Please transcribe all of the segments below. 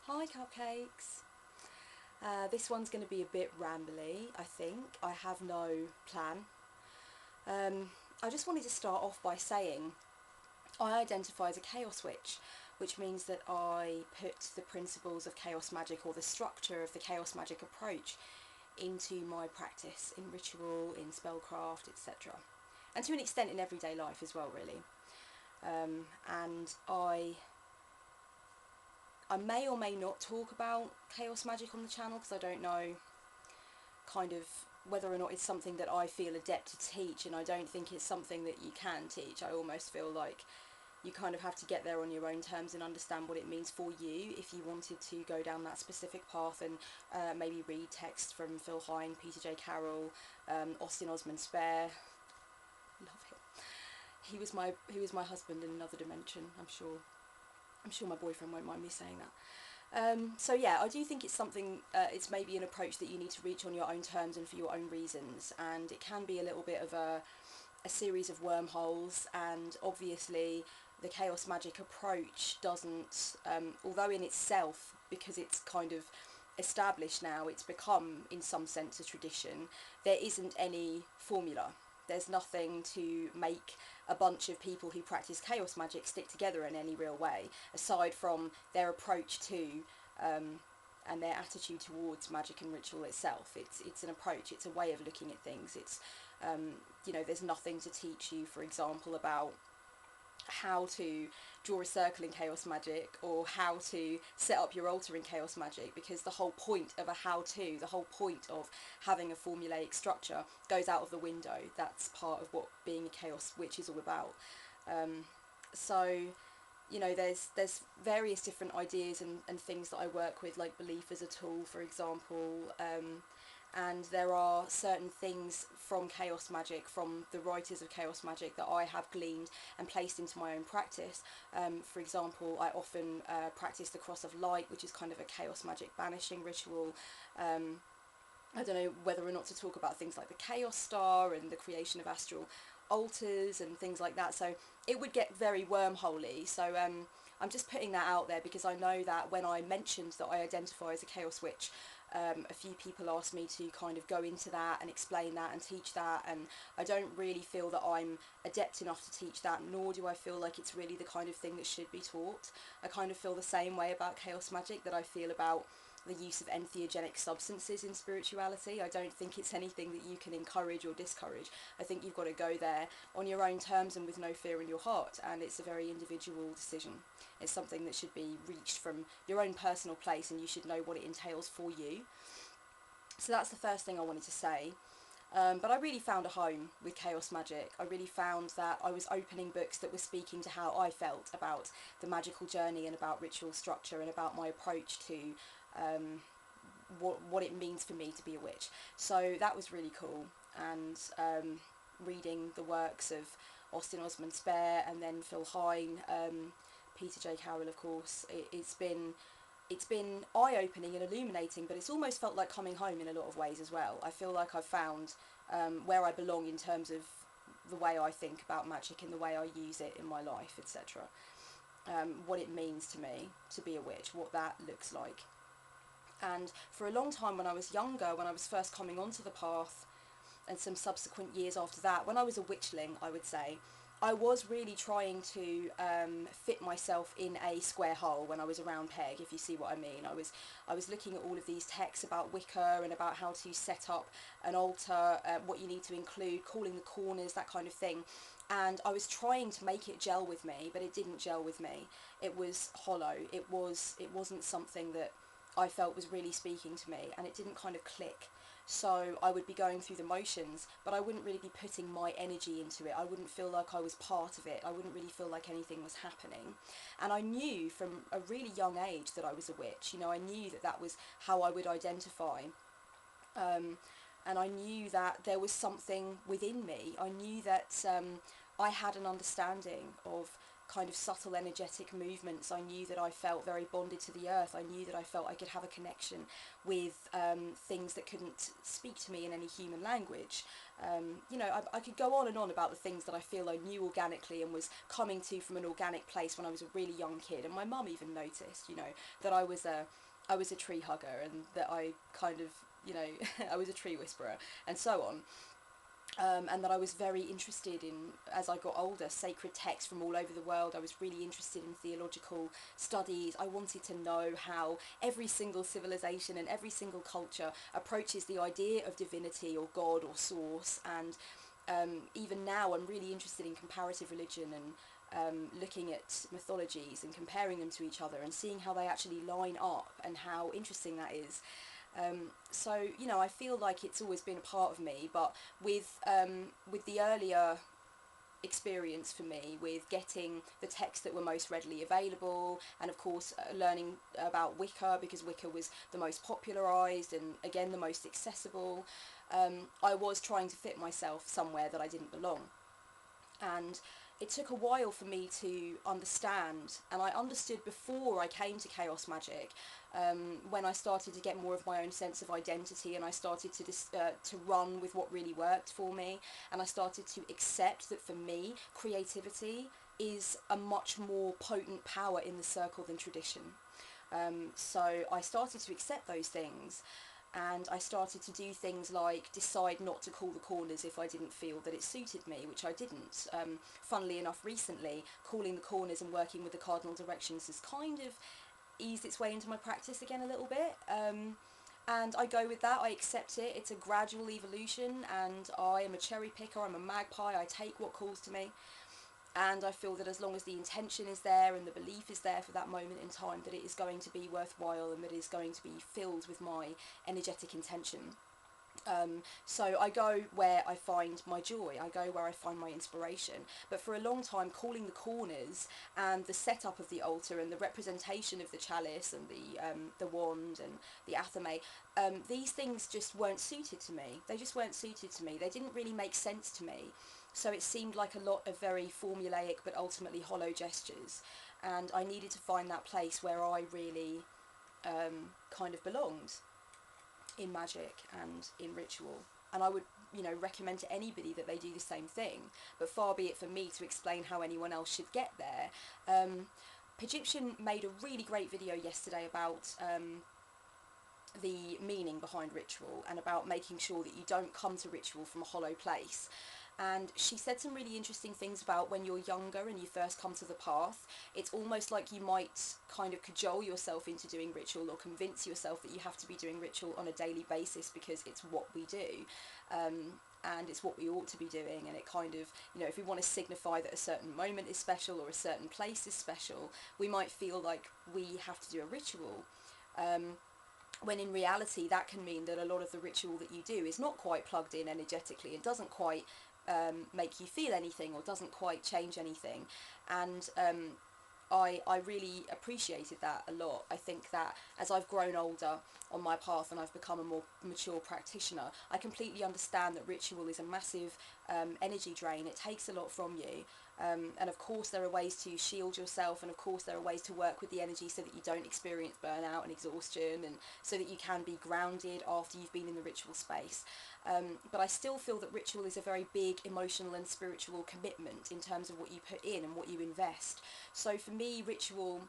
Hi cupcakes! This one's going to be a bit rambly, I think. I have no plan. I just wanted to start off by saying I identify as a chaos witch, which means that I put the principles of chaos magic, or the structure of the chaos magic approach, into my practice, in ritual, in spellcraft, etc. And to an extent in everyday life as well, really. And I may or may not talk about chaos magic on the channel, because I don't know kind of whether or not it's something that I feel adept to teach, and I don't think it's something that you can teach. I almost feel like you kind of have to get there on your own terms and understand what it means for you if you wanted to go down that specific path, and maybe read text from Phil Hine, Peter J. Carroll, Austin Osman Spare. Love him. He was my husband in another dimension, I'm sure. I'm sure my boyfriend won't mind me saying that. So yeah, I do think it's something, it's maybe an approach that you need to reach on your own terms and for your own reasons, and it can be a little bit of a series of wormholes. And obviously the chaos magic approach doesn't, although in itself, because it's kind of established now, it's become in some sense a tradition, there isn't any formula. There's nothing to make a bunch of people who practice chaos magic stick together in any real way, aside from their approach to and their attitude towards magic and ritual itself. It's an approach, it's a way of looking at things. It's you know, there's nothing to teach you, for example, about how to draw a circle in chaos magic, or how to set up your altar in chaos magic, because the whole point of a how-to, the whole point of having a formulaic structure goes out of the window. That's part of what being a chaos witch is all about. So you know, there's various different ideas and things that I work with, like belief as a tool, for example, and there are certain things from chaos magic, from the writers of chaos magic, that I have gleaned and placed into my own practice. For example, I often practice the Cross of Light, which is kind of a chaos magic banishing ritual. I don't know whether or not to talk about things like the Chaos Star and the creation of astral altars and things like that, so it would get very wormholey. So I'm just putting that out there, because I know that when I mentioned that I identify as a chaos witch, a few people asked me to kind of go into that and explain that and teach that, and I don't really feel that I'm adept enough to teach that, nor do I feel like it's really the kind of thing that should be taught. I kind of feel the same way about chaos magic that I feel about the use of entheogenic substances in spirituality. I don't think it's anything that you can encourage or discourage. I think you've got to go there on your own terms and with no fear in your heart, and it's a very individual decision. It's something that should be reached from your own personal place, and you should know what it entails for you. So that's the first thing I wanted to say. But I really found a home with chaos magic. I really found that I was opening books that were speaking to how I felt about the magical journey, and about ritual structure, and about my approach to what it means for me to be a witch. So that was really cool. And reading the works of Austin Osman Spare, and then Phil Hine, Peter J. Carroll, of course, it's been eye-opening and illuminating, but it's almost felt like coming home in a lot of ways as well. I feel like I've found where I belong in terms of the way I think about magic and the way I use it in my life, etc. What it means to me to be a witch, what that looks like. And for a long time when I was younger, when I was first coming onto the path, and some subsequent years after that, when I was a witchling, I would say, I was really trying to fit myself in a square hole when I was a round peg, if you see what I mean. I was looking at all of these texts about Wicca, and about how to set up an altar, what you need to include, calling the corners, that kind of thing. And I was trying to make it gel with me, but it didn't gel with me. It was hollow. It wasn't something that I felt was really speaking to me, and it didn't kind of click. So I would be going through the motions, but I wouldn't really be putting my energy into it. I wouldn't feel like I was part of it. I wouldn't really feel like anything was happening. And I knew from a really young age that I was a witch. You know, I knew that that was how I would identify. And I knew that there was something within me. I knew that I had an understanding of kind of subtle energetic movements. I knew that I felt very bonded to the earth. I knew that I felt I could have a connection with things that couldn't speak to me in any human language. You know, I could go on and on about the things that I feel I knew organically and was coming to from an organic place when I was a really young kid. And my mum even noticed, you know, that I was a tree hugger, and that I kind of, you know, I was a tree whisperer, and so on. And that I was very interested in, as I got older, sacred texts from all over the world. I was really interested in theological studies. I wanted to know how every single civilization and every single culture approaches the idea of divinity or God or source. And even now I'm really interested in comparative religion and looking at mythologies and comparing them to each other and seeing how they actually line up and how interesting that is. So, you know, I feel like it's always been a part of me, but with the earlier experience for me, with getting the texts that were most readily available, and of course learning about Wicca, because Wicca was the most popularised and again the most accessible, I was trying to fit myself somewhere that I didn't belong. And it took a while for me to understand, and I understood before I came to Chaos Magic, when I started to get more of my own sense of identity, and I started to run with what really worked for me, and I started to accept that for me creativity is a much more potent power in the circle than tradition. So I started to accept those things, and I started to do things like decide not to call the corners if I didn't feel that it suited me, which I didn't. Funnily enough, recently, calling the corners and working with the cardinal directions has kind of eased its way into my practice again a little bit. And I go with that, I accept it. It's a gradual evolution, and I am a cherry picker, I'm a magpie, I take what calls to me. And I feel that as long as the intention is there and the belief is there for that moment in time, that it is going to be worthwhile and that it is going to be filled with my energetic intention. So I go where I find my joy, I go where I find my inspiration. But for a long time, calling the corners and the setup of the altar and the representation of the chalice and the wand and the athame, these things just weren't suited to me. They just weren't suited to me. They didn't really make sense to me. So it seemed like a lot of very formulaic but ultimately hollow gestures. And I needed to find that place where I really kind of belonged in magic and in ritual. And I would, you know, recommend to anybody that they do the same thing, but far be it for me to explain how anyone else should get there. Egyptian made a really great video yesterday about the meaning behind ritual and about making sure that you don't come to ritual from a hollow place. And she said some really interesting things about when you're younger and you first come to the path, it's almost like you might kind of cajole yourself into doing ritual, or convince yourself that you have to be doing ritual on a daily basis because it's what we do, and it's what we ought to be doing. And it kind of, you know, if we want to signify that a certain moment is special or a certain place is special, we might feel like we have to do a ritual. When in reality that can mean that a lot of the ritual that you do is not quite plugged in energetically, it doesn't quite make you feel anything, or doesn't quite change anything. And I really appreciated that a lot. I think that as I've grown older on my path and I've become a more mature practitioner, I completely understand that ritual is a massive energy drain. It takes a lot from you. And of course there are ways to shield yourself, and of course there are ways to work with the energy so that you don't experience burnout and exhaustion, and so that you can be grounded after you've been in the ritual space. But I still feel that ritual is a very big emotional and spiritual commitment in terms of what you put in and what you invest. So for me, ritual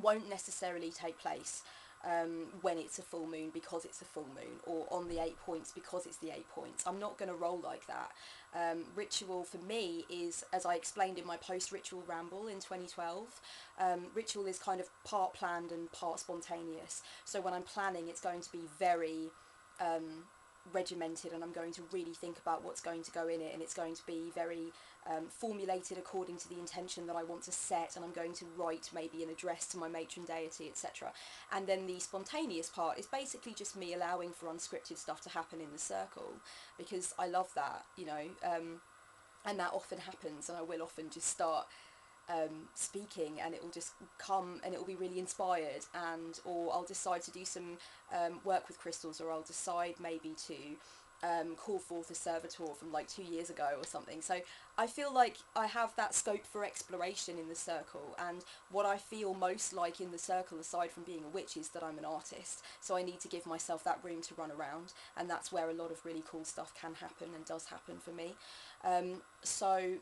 won't necessarily take place when it's a full moon because it's a full moon, or on the 8 points because it's the 8 points. I'm not going to roll like that. Ritual for me is, as I explained in my post-ritual ramble in 2012, ritual is kind of part planned and part spontaneous. So when I'm planning, it's going to be very regimented, and I'm going to really think about what's going to go in it, and it's going to be very formulated according to the intention that I want to set, and I'm going to write maybe an address to my matron deity, etc. And then the spontaneous part is basically just me allowing for unscripted stuff to happen in the circle, because I love that, you know, and that often happens, and I will often just start speaking, and it will just come, and it will be really inspired, or I'll decide to do some work with crystals, or I'll decide maybe to call forth a servitor from like 2 years ago or something. So I feel like I have that scope for exploration in the circle, and what I feel most like in the circle, aside from being a witch, is that I'm an artist. So I need to give myself that room to run around, and that's where a lot of really cool stuff can happen and does happen for me. So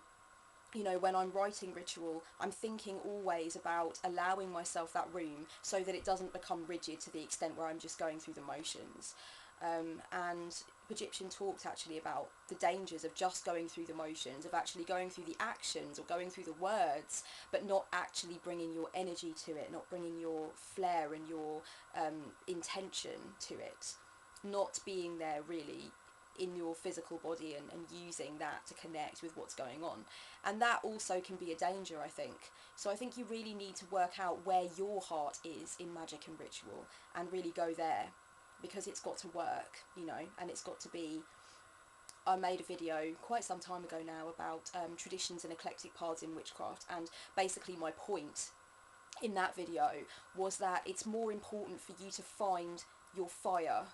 you know, when I'm writing ritual, I'm thinking always about allowing myself that room so that it doesn't become rigid to the extent where I'm just going through the motions. And Egyptian talked actually about the dangers of just going through the motions, of actually going through the actions or going through the words, but not actually bringing your energy to it, not bringing your flair and your intention to it, not being there really in your physical body and using that to connect with what's going on. And that also can be a danger, I think. So I think you really need to work out where your heart is in magic and ritual and really go there, because it's got to work, you know, and it's got to be... I made a video quite some time ago now about traditions and eclectic paths in witchcraft, and basically my point in that video was that it's more important for you to find your fire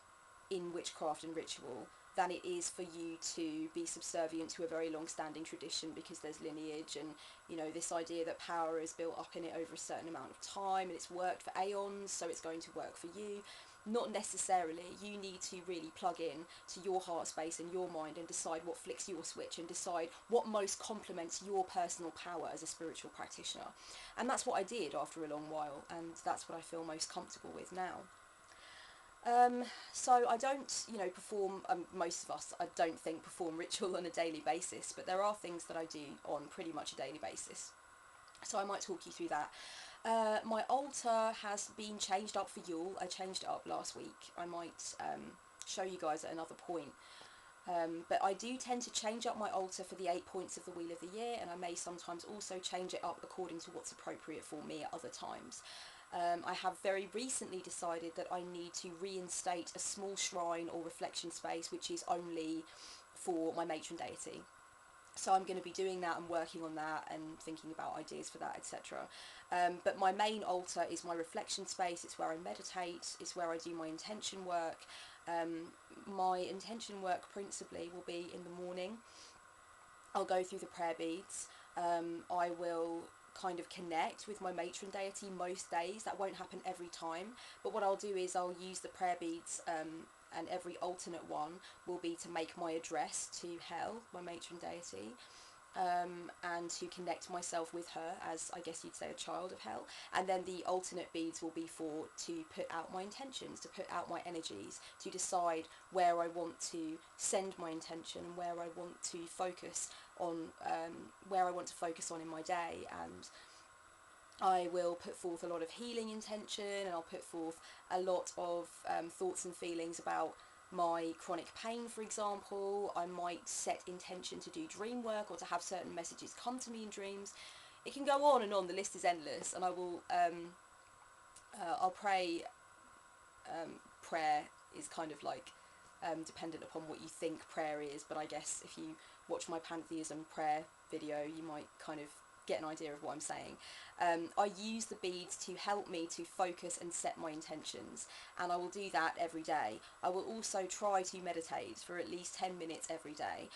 in witchcraft and ritual than it is for you to be subservient to a very long-standing tradition because there's lineage and, you know, this idea that power is built up in it over a certain amount of time and it's worked for aeons, so it's going to work for you. Not necessarily. You need to really plug in to your heart space and your mind and decide what flicks your switch and decide what most complements your personal power as a spiritual practitioner. And that's what I did after a long while, and that's what I feel most comfortable with now. So I don't, you know, perform, most of us, I don't think, perform ritual on a daily basis, but there are things that I do on pretty much a daily basis. So I might talk you through that. My altar has been changed up for Yule. I changed it up last week. I might show you guys at another point. But I do tend to change up my altar for the 8 points of the Wheel of the Year, and I may sometimes also change it up according to what's appropriate for me at other times. I have very recently decided that I need to reinstate a small shrine or reflection space which is only for my matron deity. So I'm going to be doing that and working on that and thinking about ideas for that, etc. But my main altar is my reflection space. It's where I meditate, it's where I do my intention work. My intention work principally will be in the morning. I'll go through the prayer beads. I will kind of connect with my matron deity most days. That won't happen every time, but what I'll do is I'll use the prayer beads, and every alternate one will be to make my address to Hel, my matron deity, and to connect myself with her as, I guess you'd say, a child of Hel. And then the alternate beads will be to put out my intentions, to put out my energies, to decide where I want to send my intention and where I want to focus on, in my day. And I will put forth a lot of healing intention, and I'll put forth a lot of thoughts and feelings about my chronic pain, for example. I might set intention to do dream work or to have certain messages come to me in dreams. It can go on and on, the list is endless, and I will, I'll pray. Prayer is kind of like dependent upon what you think prayer is, but I guess if you watch my pantheism prayer video you might kind of get an idea of what I'm saying. I use the beads to help me to focus and set my intentions, and I will do that every day. I will also try to meditate for at least 10 minutes every day.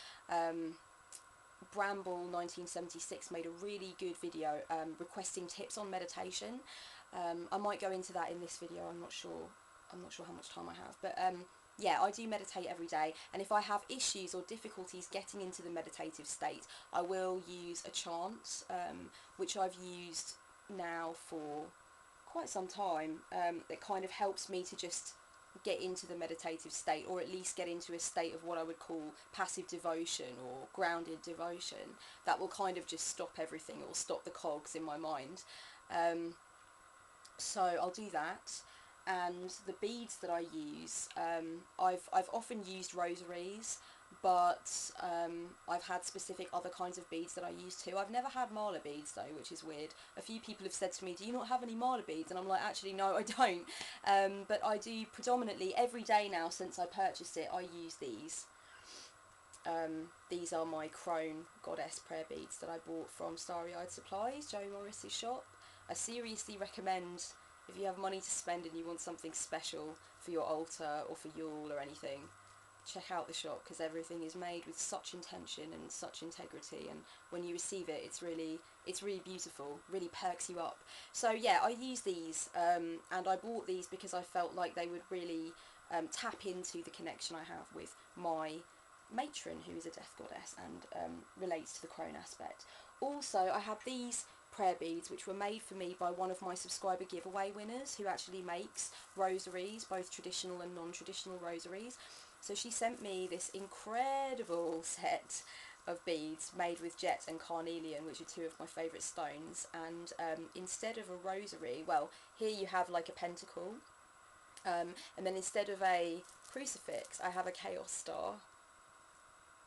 Ramble 1976 made a really good video requesting tips on meditation. I might go into that in this video. I'm not sure how much time I have, but yeah, I do meditate every day, and if I have issues or difficulties getting into the meditative state, I will use a chant, which I've used now for quite some time. That kind of helps me to just get into the meditative state, or at least get into a state of what I would call passive devotion or grounded devotion. That will kind of just stop everything, or stop the cogs in my mind. So I'll do that. And the beads that I use, I've often used rosaries, but I've had specific other kinds of beads that I use too. I've never had mala beads though, which is weird. A few people have said to me, do you not have any mala beads? And I'm like, actually no, I don't. But I do predominantly every day now since I purchased it, I use these. These are my crone goddess prayer beads that I bought from Starry Eyed Supplies, Joe Morris's shop. I seriously recommend, if you have money to spend and you want something special for your altar or for Yule or anything, check out the shop, because everything is made with such intention and such integrity, and when you receive it, it's really beautiful, really perks you up. So yeah, I use these, and I bought these because I felt like they would really tap into the connection I have with my matron, who is a death goddess and relates to the crone aspect. Also, I had these prayer beads, which were made for me by one of my subscriber giveaway winners, who actually makes rosaries, both traditional and non-traditional rosaries. So she sent me this incredible set of beads made with jet and carnelian, which are two of my favourite stones, and instead of a rosary, well, here you have like a pentacle, and then instead of a crucifix, I have a chaos star.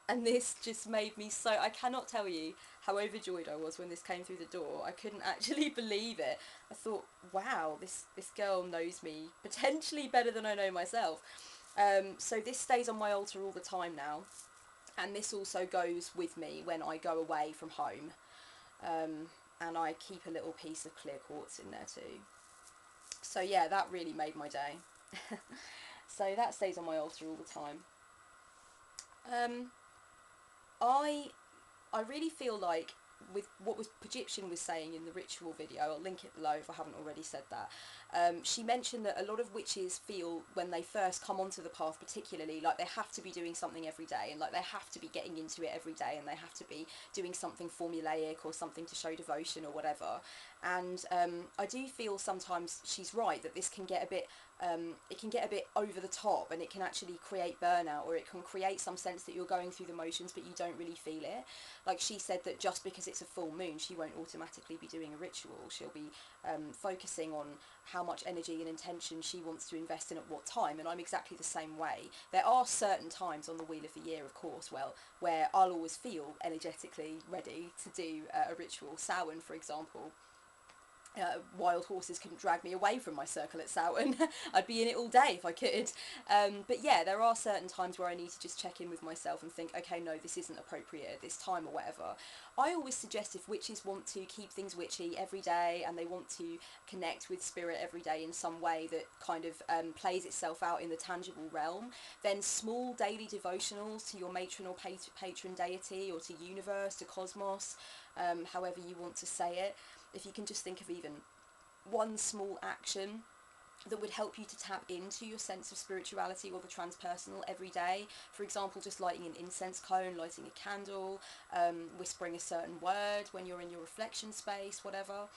And this just made me so, I cannot tell you how overjoyed I was when this came through the door. I couldn't actually believe it. I thought, wow, this girl knows me potentially better than I know myself. So this stays on my altar all the time now. And this also goes with me when I go away from home. And I keep a little piece of clear quartz in there too. So yeah, that really made my day. So that stays on my altar all the time. I really feel like, with what Egyptian was saying in the ritual video, I'll link it below if I haven't already said that, she mentioned that a lot of witches feel when they first come onto the path particularly like they have to be doing something every day, and like they have to be getting into it every day, and they have to be doing something formulaic or something to show devotion or whatever. And I do feel sometimes she's right, that this can get a bit it can get a bit over the top, and it can actually create burnout, or it can create some sense that you're going through the motions but you don't really feel it. Like she said that just because it's a full moon, she won't automatically be doing a ritual. She'll be focusing on how much energy and intention she wants to invest in at what time, and I'm exactly the same way. There are certain times on the wheel of the year, of course, well, where I'll always feel energetically ready to do a ritual. Samhain, for example. Wild horses couldn't drag me away from my circle at Samhain. I'd be in it all day if I could. But yeah, there are certain times where I need to just check in with myself and think, okay, no, this isn't appropriate at this time or whatever. I always suggest if witches want to keep things witchy every day, and they want to connect with spirit every day in some way that kind of plays itself out in the tangible realm, then small daily devotionals to your matron or patron deity, or to universe, to cosmos, however you want to say it. If you can just think of even one small action that would help you to tap into your sense of spirituality or the transpersonal every day. For example, just lighting an incense cone, lighting a candle, whispering a certain word when you're in your reflection space, whatever.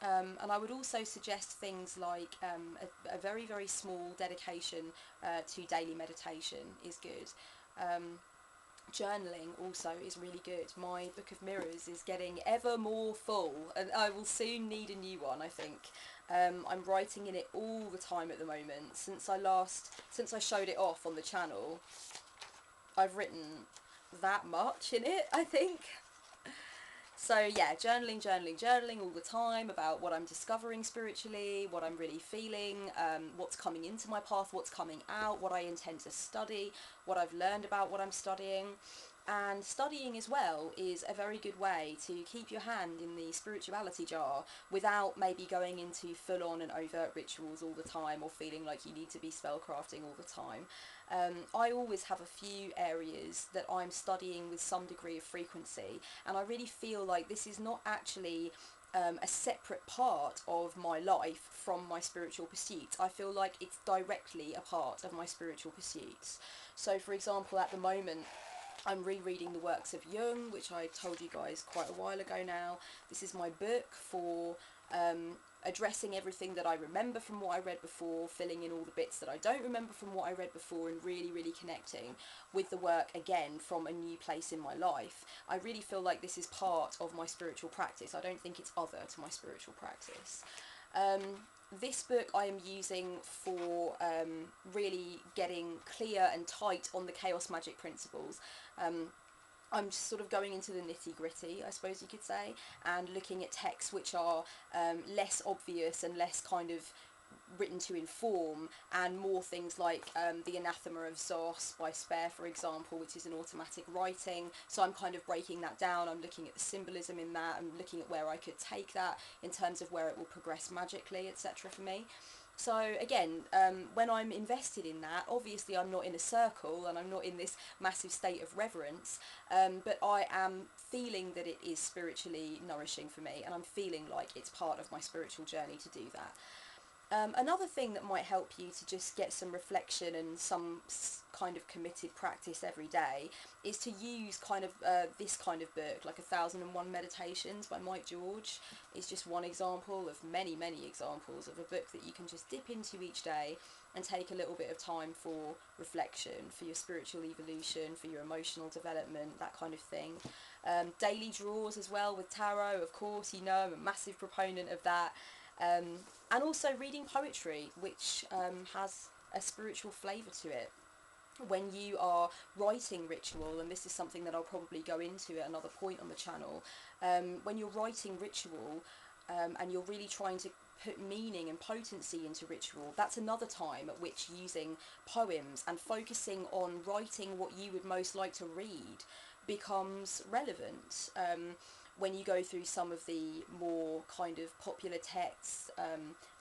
And I would also suggest things like a very, very small dedication to daily meditation is good. Journaling also is really good. My book of mirrors is getting ever more full, and I will soon need a new one, I think. I'm writing in it all the time at the moment. Since I showed it off on the channel, I've written that much in it, I think. So yeah, journaling all the time about what I'm discovering spiritually, what I'm really feeling, what's coming into my path, what's coming out, what I intend to study, what I've learned about what I'm studying. And studying as well is a very good way to keep your hand in the spirituality jar without maybe going into full-on and overt rituals all the time, or feeling like you need to be spellcrafting all the time. I always have a few areas that I'm studying with some degree of frequency, and I really feel like this is not actually a separate part of my life from my spiritual pursuits. I feel like it's directly a part of my spiritual pursuits. So for example, at the moment, I'm rereading the works of Jung, which I told you guys quite a while ago now. This is my book for addressing everything that I remember from what I read before, filling in all the bits that I don't remember from what I read before, and really, really connecting with the work again from a new place in my life. I really feel like this is part of my spiritual practice. I don't think it's other to my spiritual practice. This book I am using for really getting clear and tight on the chaos magic principles. I'm just sort of going into the nitty-gritty, I suppose you could say, and looking at texts which are less obvious and less kind of written to inform, and more things like the Anathema of Zos by Spare, for example, which is an automatic writing. So I'm kind of breaking that down. I'm looking at the symbolism in that. I'm looking at where I could take that in terms of where it will progress magically, etc. for me. So again, when I'm invested in that, obviously I'm not in a circle and I'm not in this massive state of reverence, but I am feeling that it is spiritually nourishing for me, and I'm feeling like it's part of my spiritual journey to do that. Another thing that might help you to just get some reflection and some kind of committed practice every day is to use kind of this kind of book, like 1001 Meditations by Mike George, is just one example of many, many examples of a book that you can just dip into each day and take a little bit of time for reflection, for your spiritual evolution, for your emotional development, that kind of thing. Daily draws as well with tarot, of course, you know, I'm a massive proponent of that. And also reading poetry, which has a spiritual flavour to it. When you are writing ritual, and this is something that I'll probably go into at another point on the channel, when you're writing ritual and you're really trying to put meaning and potency into ritual, that's another time at which using poems and focusing on writing what you would most like to read becomes relevant. When you go through some of the more kind of popular texts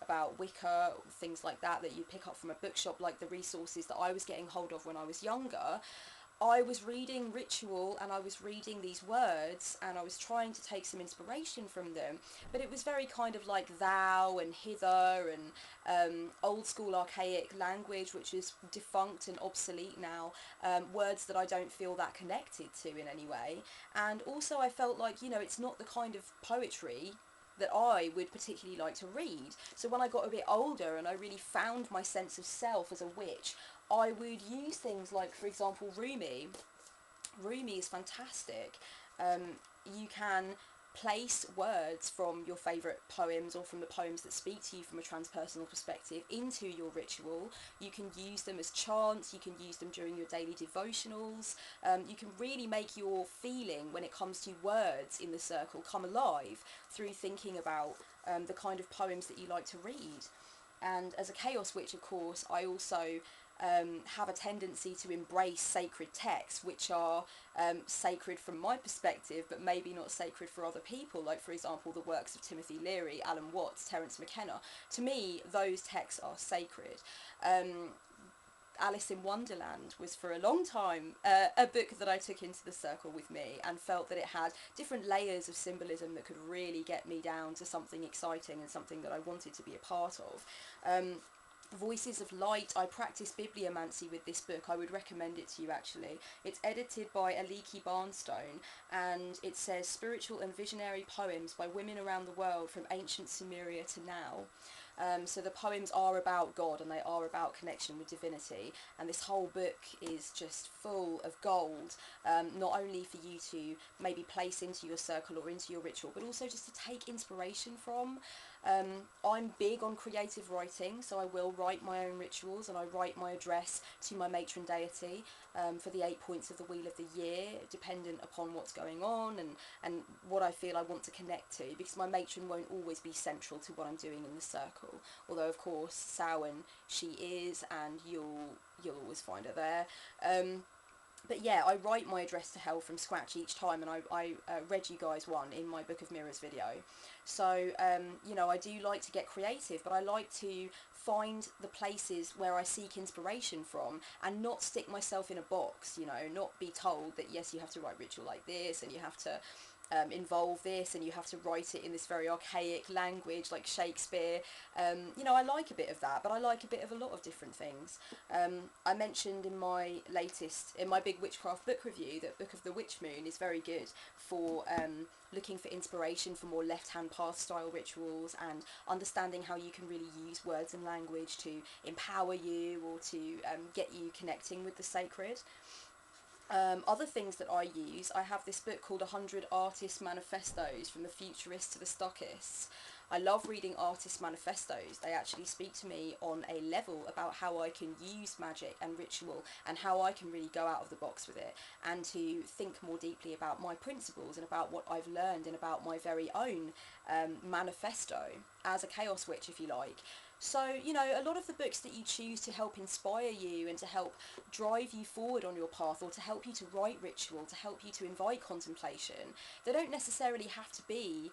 about Wicca, things like that, that you pick up from a bookshop, like the resources that I was getting hold of when I was younger, I was reading ritual and I was reading these words and I was trying to take some inspiration from them, but it was very kind of like thou and hither and old school archaic language which is defunct and obsolete now, words that I don't feel that connected to in any way. And also I felt like, you know, it's not the kind of poetry that I would particularly like to read. So when I got a bit older and I really found my sense of self as a witch, I would use things like, for example, Rumi. Rumi is fantastic. You can place words from your favourite poems or from the poems that speak to you from a transpersonal perspective into your ritual. You can use them as chants, you can use them during your daily devotionals. You can really make your feeling when it comes to words in the circle come alive through thinking about the kind of poems that you like to read. And as a Chaos Witch, of course, I also have a tendency to embrace sacred texts which are sacred from my perspective but maybe not sacred for other people, like for example the works of Timothy Leary, Alan Watts, Terence McKenna. To me those texts are sacred. Alice in Wonderland was for a long time a book that I took into the circle with me and felt that it had different layers of symbolism that could really get me down to something exciting and something that I wanted to be a part of. Voices of Light, I practice bibliomancy with this book. I would recommend it to you actually. It's edited by Aliki Barnstone and it says spiritual and visionary poems by women around the world from ancient Sumeria to now. So the poems are about God and they are about connection with divinity, and this whole book is just full of gold, not only for you to maybe place into your circle or into your ritual, but also just to take inspiration from. I'm big on creative writing, so I will write my own rituals and I write my address to my matron deity for the 8 points of the wheel of the year, dependent upon what's going on and what I feel I want to connect to, because my matron won't always be central to what I'm doing in the circle, although of course Samhain she is, and you'll always find her there. But yeah, I write my address to hell from scratch each time, and I read you guys one in my Book of Mirrors video. So, you know, I do like to get creative, but I like to find the places where I seek inspiration from and not stick myself in a box, you know, not be told that yes, you have to write ritual like this and you have to involve this and you have to write it in this very archaic language like Shakespeare. You know, I like a bit of that, but I like a bit of a lot of different things. I mentioned in my big witchcraft book review that Book of the Witch Moon is very good for looking for inspiration for more left-hand path style rituals and understanding how you can really use words and language to empower you or to get you connecting with the sacred. Other things that I use, I have this book called 100 Artist Manifestos from the Futurists to the Stockists. I love reading artist manifestos. They actually speak to me on a level about how I can use magic and ritual and how I can really go out of the box with it and to think more deeply about my principles and about what I've learned and about my very own manifesto as a chaos witch, if you like. So, you know, a lot of the books that you choose to help inspire you and to help drive you forward on your path, or to help you to write ritual, to help you to invite contemplation, they don't necessarily have to be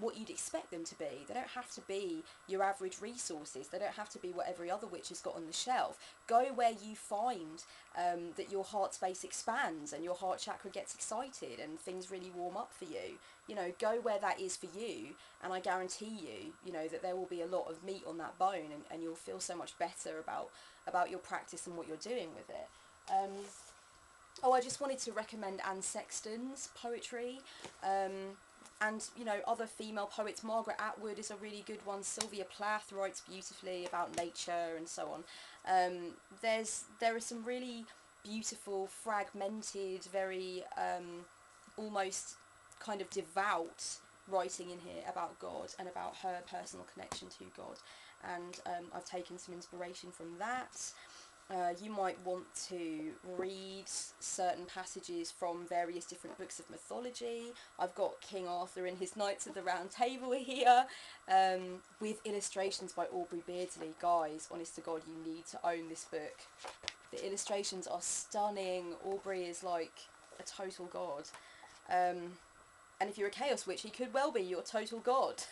what you'd expect them to be. They don't have to be your average resources. They don't have to be what every other witch has got on the shelf. Go where you find that your heart space expands and your heart chakra gets excited and things really warm up for you. You know, go where that is for you, and I guarantee you, you know, that there will be a lot of meat on that bone, and you'll feel so much better about your practice and what you're doing with it. Oh, I just wanted to recommend Anne Sexton's poetry. And, you know, other female poets. Margaret Atwood is a really good one. Sylvia Plath writes beautifully about nature and so on. There are some really beautiful, fragmented, very almost kind of devout writing in here about God and about her personal connection to God. And I've taken some inspiration from that. You might want to read certain passages from various different books of mythology. I've got King Arthur and his Knights of the Round Table here, with illustrations by Aubrey Beardsley. Guys, honest to God, you need to own this book. The illustrations are stunning. Aubrey is like a total god. And if you're a Chaos Witch, he could well be your total god.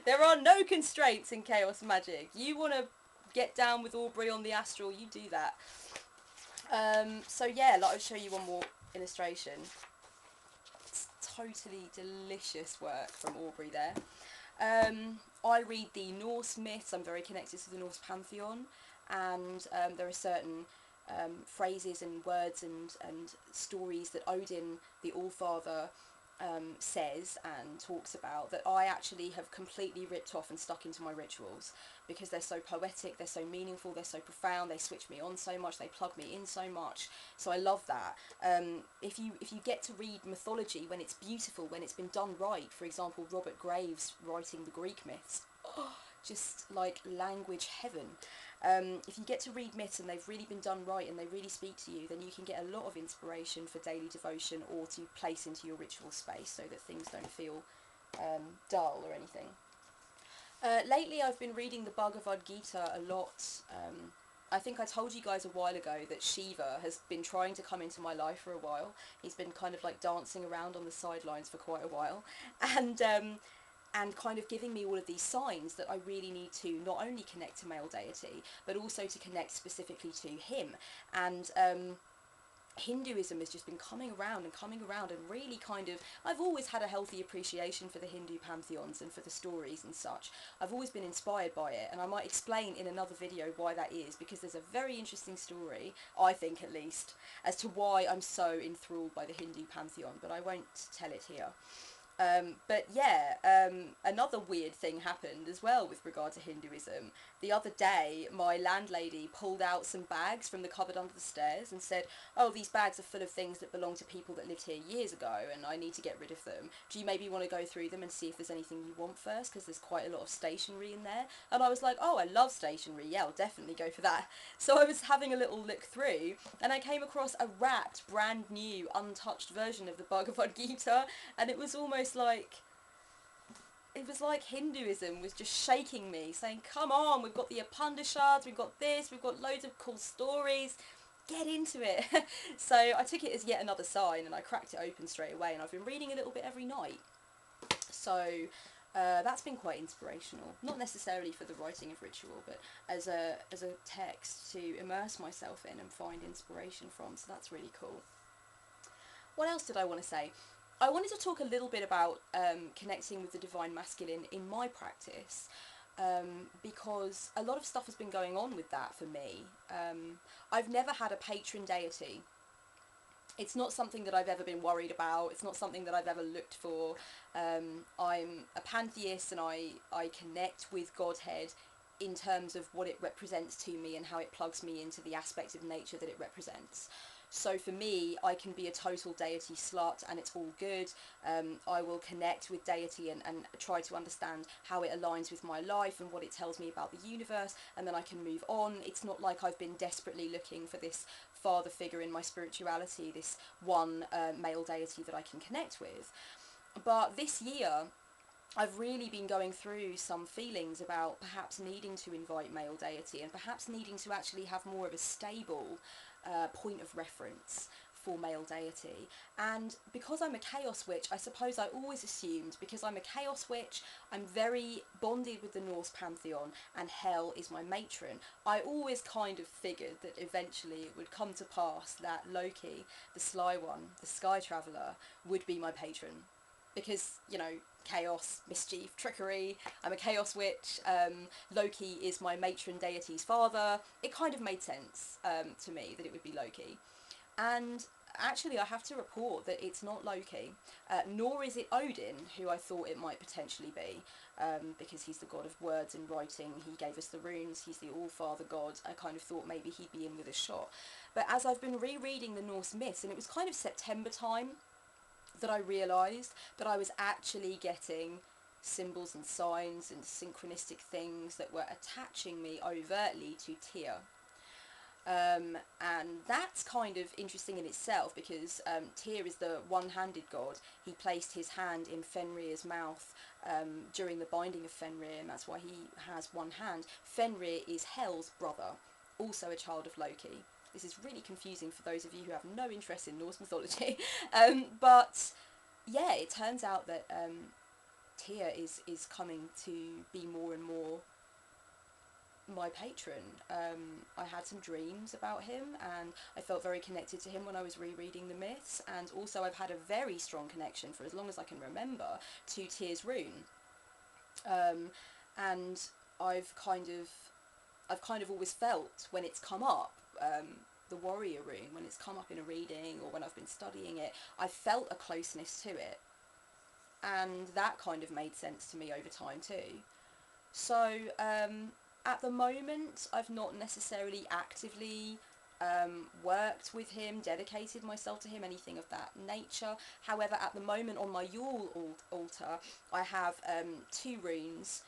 There are no constraints in Chaos Magic. You want to get down with Aubrey on the astral, you do that. So yeah, I'll show you one more illustration. It's totally delicious work from Aubrey there. I read the Norse myths. I'm very connected to the Norse pantheon, and there are certain phrases and words and stories that Odin, the Allfather, says and talks about that I actually have completely ripped off and stuck into my rituals, because they're so poetic, they're so meaningful, they're so profound, they switch me on so much, they plug me in so much. So I love that. If you get to read mythology when it's beautiful, when it's been done right, for example Robert Graves writing the Greek myths, just like language heaven. If you get to read myths and they've really been done right and they really speak to you, then you can get a lot of inspiration for daily devotion or to place into your ritual space so that things don't feel dull or anything. Lately I've been reading the Bhagavad Gita a lot. I think I told you guys a while ago that Shiva has been trying to come into my life for a while. He's been kind of like dancing around on the sidelines for quite a while, and kind of giving me all of these signs that I really need to not only connect to male deity, but also to connect specifically to him. And Hinduism has just been coming around and really kind of, I've always had a healthy appreciation for the Hindu pantheons and for the stories and such. I've always been inspired by it, and I might explain in another video why that is, because there's a very interesting story, I think at least, as to why I'm so enthralled by the Hindu pantheon, but I won't tell it here. But yeah, another weird thing happened as well with regard to Hinduism. The other day, my landlady pulled out some bags from the cupboard under the stairs and said, oh, these bags are full of things that belong to people that lived here years ago, and I need to get rid of them. Do you maybe want to go through them and see if there's anything you want first, because there's quite a lot of stationery in there? And I was like, oh, I love stationery, yeah, I'll definitely go for that. So I was having a little look through, and I came across a wrapped, brand new, untouched version of the Bhagavad Gita, and it was almost like, it was like Hinduism was just shaking me, saying, come on, we've got the Upanishads, we've got this, we've got loads of cool stories, get into it. So I took it as yet another sign, and I cracked it open straight away, and I've been reading a little bit every night. So that's been quite inspirational, not necessarily for the writing of ritual, but as a text to immerse myself in and find inspiration from, so that's really cool. What else did I want to say? I wanted to talk a little bit about connecting with the Divine Masculine in my practice, because a lot of stuff has been going on with that for me. I've never had a patron deity. It's not something that I've ever been worried about, it's not something that I've ever looked for. I'm a pantheist, and I connect with Godhead in terms of what it represents to me and how it plugs me into the aspect of nature that it represents. So for me, I can be a total deity slut and it's all good. I will connect with deity and try to understand how it aligns with my life and what it tells me about the universe, and then I can move on. It's not like I've been desperately looking for this father figure in my spirituality, this one male deity that I can connect with. But this year, I've really been going through some feelings about perhaps needing to invite male deity, and perhaps needing to actually have more of a stable point of reference for male deity. And because I'm a chaos witch, I suppose I always assumed, because I'm a chaos witch, I'm very bonded with the Norse pantheon, and Hel is my matron. I always kind of figured that eventually it would come to pass that Loki, the sly one, the sky traveller, would be my patron. Because, you know, chaos, mischief, trickery, I'm a chaos witch, Loki is my matron deity's father. It kind of made sense to me that it would be Loki. And actually I have to report that it's not Loki, nor is it Odin, who I thought it might potentially be, because he's the god of words and writing, he gave us the runes, he's the all-father god. I kind of thought maybe he'd be in with a shot. But as I've been rereading the Norse myths, and it was kind of September time that I realised that I was actually getting symbols and signs and synchronistic things that were attaching me overtly to Tyr. And that's kind of interesting in itself, because Tyr is the one-handed god. He placed his hand in Fenrir's mouth during the binding of Fenrir, and that's why he has one hand. Fenrir is Hel's brother, also a child of Loki. This is really confusing for those of you who have no interest in Norse mythology. But yeah, it turns out that Tyr is coming to be more and more my patron. I had some dreams about him, and I felt very connected to him when I was rereading the myths, and also I've had a very strong connection for as long as I can remember to Tyr's rune. And I've kind of always felt when it's come up, the warrior rune, when it's come up in a reading or when I've been studying it, I've felt a closeness to it, and that kind of made sense to me over time too. So at the moment I've not necessarily actively worked with him, dedicated myself to him, anything of that nature. However, at the moment on my Yule altar I have 2 runes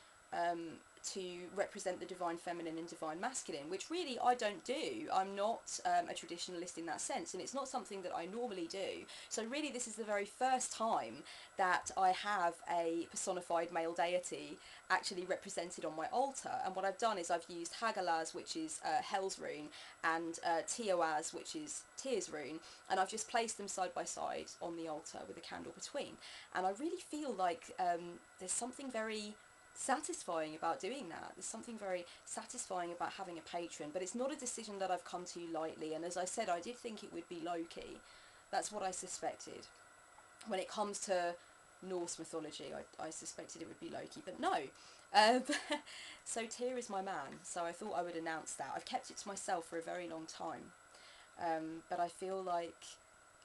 to represent the divine feminine and divine masculine, which really I don't do. I'm not a traditionalist in that sense, and it's not something that I normally do. So really this is the very first time that I have a personified male deity actually represented on my altar. And what I've done is I've used Hagalaz, which is Hel's rune, and Tioaz, which is Tyr's rune, and I've just placed them side by side on the altar with a candle between. And I really feel like there's something very satisfying about doing that. There's something very satisfying about having a patron, but it's not a decision that I've come to lightly. And as I said, I did think it would be Loki. That's what I suspected. When it comes to Norse mythology, I suspected it would be Loki, but no. So Tyr is my man, so I thought I would announce that. I've kept it to myself for a very long time, but I feel like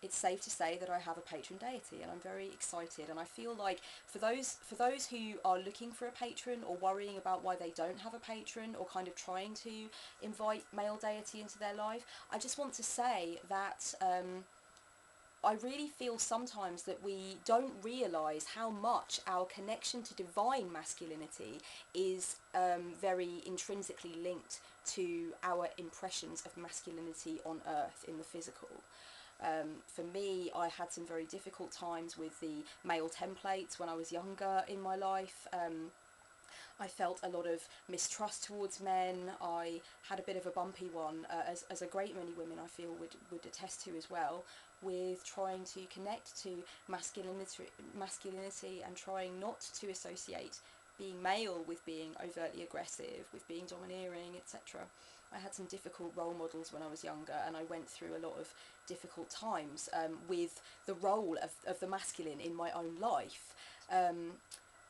it's safe to say that I have a patron deity, and I'm very excited. And I feel like for those who are looking for a patron, or worrying about why they don't have a patron, or kind of trying to invite male deity into their life, I just want to say that I really feel sometimes that we don't realise how much our connection to divine masculinity is very intrinsically linked to our impressions of masculinity on earth in the physical. For me, I had some very difficult times with the male templates when I was younger in my life. I felt a lot of mistrust towards men. I had a bit of a bumpy one, as a great many women I feel would attest to as well, with trying to connect to masculinity and trying not to associate being male with being overtly aggressive, with being domineering, etc. I had some difficult role models when I was younger, and I went through a lot of difficult times with the role of the masculine in my own life.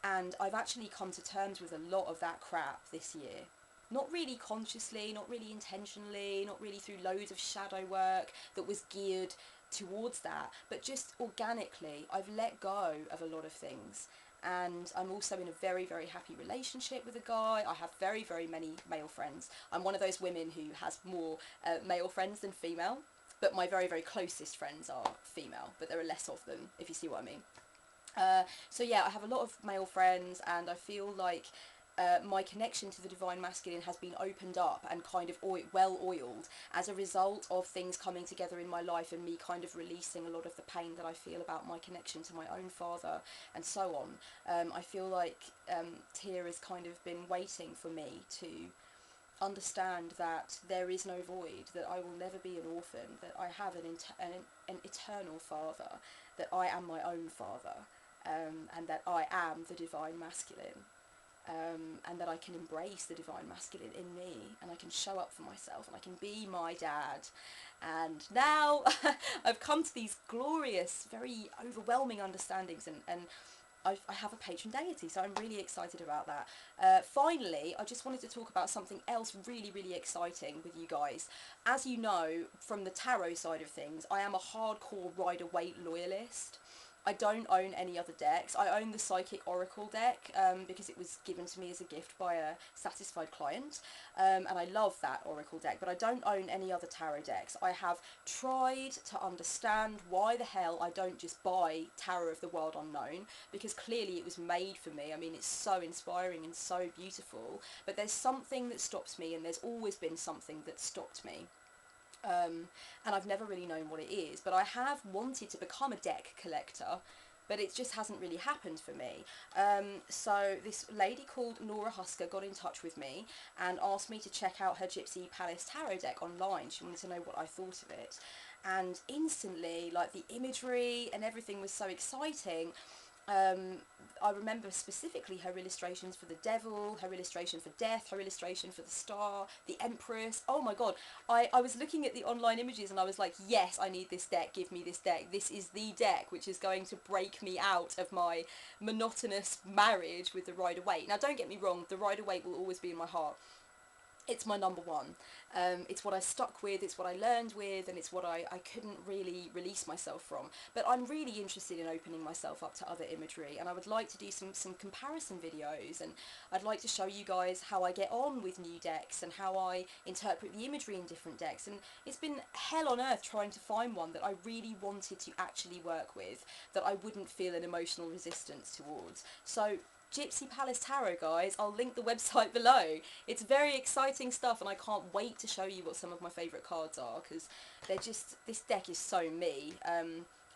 And I've actually come to terms with a lot of that crap this year. Not really consciously, not really intentionally, not really through loads of shadow work that was geared towards that, but just organically I've let go of a lot of things. And I'm also in a very, very happy relationship with a guy. I have very, very many male friends. I'm one of those women who has more male friends than female, but my very, very closest friends are female, but there are less of them, if you see what I mean. So yeah, I have a lot of male friends, and I feel like my connection to the divine masculine has been opened up and kind of well oiled as a result of things coming together in my life, and me kind of releasing a lot of the pain that I feel about my connection to my own father and so on. I feel like Tyr has kind of been waiting for me to understand that there is no void, that I will never be an orphan, that I have an eternal father, that I am my own father, and that I am the divine masculine, and that I can embrace the divine masculine in me, and I can show up for myself, and I can be my dad. And now I've come to these glorious, very overwhelming understandings, and I have a patron deity, so I'm really excited about that. Finally, I just wanted to talk about something else really, really exciting with you guys. As you know, from the tarot side of things, I am a hardcore Rider-Waite loyalist. I don't own any other decks. I own the Psychic Oracle deck because it was given to me as a gift by a satisfied client, and I love that Oracle deck, but I don't own any other tarot decks. I have tried to understand why the hell I don't just buy Tarot of the World Unknown, because clearly it was made for me. I mean, it's so inspiring and so beautiful, but there's something that stops me, and there's always been something that stopped me. And I've never really known what it is, but I have wanted to become a deck collector, but it just hasn't really happened for me. So this lady called Nora Husker got in touch with me and asked me to check out her Gypsy Palace Tarot deck online. She wanted to know what I thought of it, and instantly, like, the imagery and everything was so exciting. I remember specifically her illustrations for the devil, her illustration for death, her illustration for the star, the empress. Oh my god, I was looking at the online images and I was like, yes, I need this deck, give me this deck. This is the deck which is going to break me out of my monotonous marriage with the Rider-Waite. Now, don't get me wrong, the Rider-Waite will always be in my heart. It's my number one. It's what I stuck with, it's what I learned with, and it's what I couldn't really release myself from. But I'm really interested in opening myself up to other imagery, and I would like to do some comparison videos, and I'd like to show you guys how I get on with new decks and how I interpret the imagery in different decks. And it's been hell on earth trying to find one that I really wanted to actually work with, that I wouldn't feel an emotional resistance towards. So Gypsy Palace Tarot, guys, I'll link the website below. It's very exciting stuff, and I can't wait to show you what some of my favourite cards are, because they're just, this deck is so me.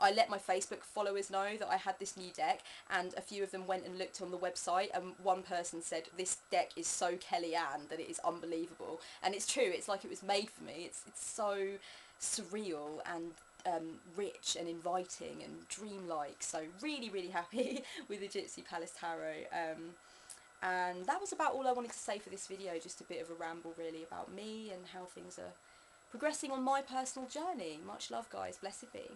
I let my Facebook followers know that I had this new deck, and a few of them went and looked on the website, and one person said, this deck is so Kellyanne that it is unbelievable. And it's true, it's like it was made for me. It's so surreal and rich and inviting and dreamlike. So really, really happy with the Gypsy Palace Tarot. And that was about all I wanted to say for this video, just a bit of a ramble really about me and how things are progressing on my personal journey. Much love, guys. Blessed be.